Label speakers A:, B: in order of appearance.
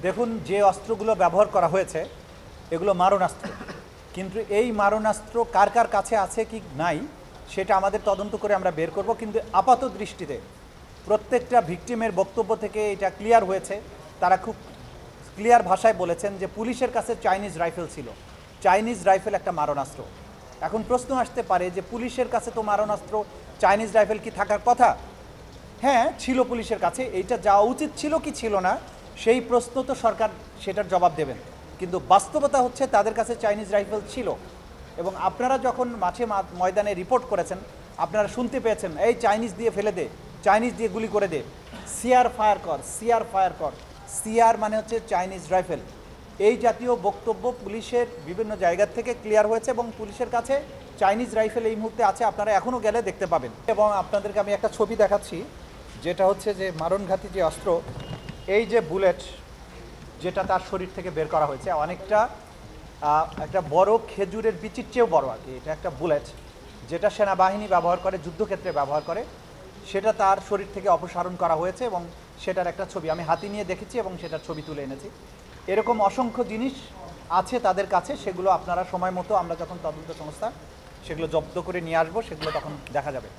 A: দেখুন, যে অস্ত্রগুলো ব্যবহার করা হয়েছে এগুলো মারণাস্ত্র, কিন্তু এই মারণাস্ত্র কার কার কাছে আছে কি নাই সেটা আমাদের তদন্ত করে আমরা বের করব। কিন্তু আপাত দৃষ্টিতে প্রত্যেকটা ভিকটিমের বক্তব্য থেকে এটা ক্লিয়ার হয়েছে। তারা খুব ক্লিয়ার ভাষায় বলেছেন যে পুলিশের কাছে চাইনিজ রাইফেল ছিল। চাইনিজ রাইফেল একটা মারণাস্ত্র। এখন প্রশ্ন আসতে পারে যে পুলিশের কাছে তো মারণাস্ত্র, চাইনিজ রাইফেল কি থাকার কথা? হ্যাঁ, ছিল পুলিশের কাছে। এইটা যাওয়া উচিত ছিল কি ছিল না সেই প্রশ্ন তো সরকার সেটার জবাব দেবেন। কিন্তু বাস্তবতা হচ্ছে তাদের কাছে চাইনিজ রাইফেল ছিল। এবং আপনারা যখন মাঠে ময়দানে রিপোর্ট করেছেন, আপনারা শুনতে পেয়েছেন এই চাইনিজ দিয়ে ফেলে দে, চাইনিজ দিয়ে গুলি করে দে, সিআর ফায়ার কর, সিআর ফায়ার কর। সিআর মানে হচ্ছে চাইনিজ রাইফেল। এই জাতীয় বক্তব্য পুলিশের বিভিন্ন জায়গা থেকে ক্লিয়ার হয়েছে এবং পুলিশের কাছে চাইনিজ রাইফেল এই মুহূর্তে আছে। আপনারা এখনও গেলে দেখতে পাবেন। এবং আপনাদেরকে আমি একটা ছবি দেখাচ্ছি, যেটা হচ্ছে যে মারণঘাতী যে অস্ত্র, এই যে বুলেট যেটা তার শরীর থেকে বের করা হয়েছে, অনেকটা একটা বড় খেজুরের বিচির চেয়েও বড় আর কি। এটা একটা বুলেট যেটা সেনাবাহিনী ব্যবহার করে, যুদ্ধক্ষেত্রে ব্যবহার করে, সেটা তার শরীর থেকে অপসারণ করা হয়েছে এবং সেটার একটা ছবি আমি হাতে নিয়ে দেখেছি এবং সেটার ছবি তুলে এনেছি। এরকম অসংখ্য জিনিস আছে তাদের কাছে, সেগুলো আপনারা সময় মতো আমরা যখন তদন্ত সংস্থা সেগুলো জব্দ করে নিয়ে আসবো, সেগুলো তখন দেখা যাবে।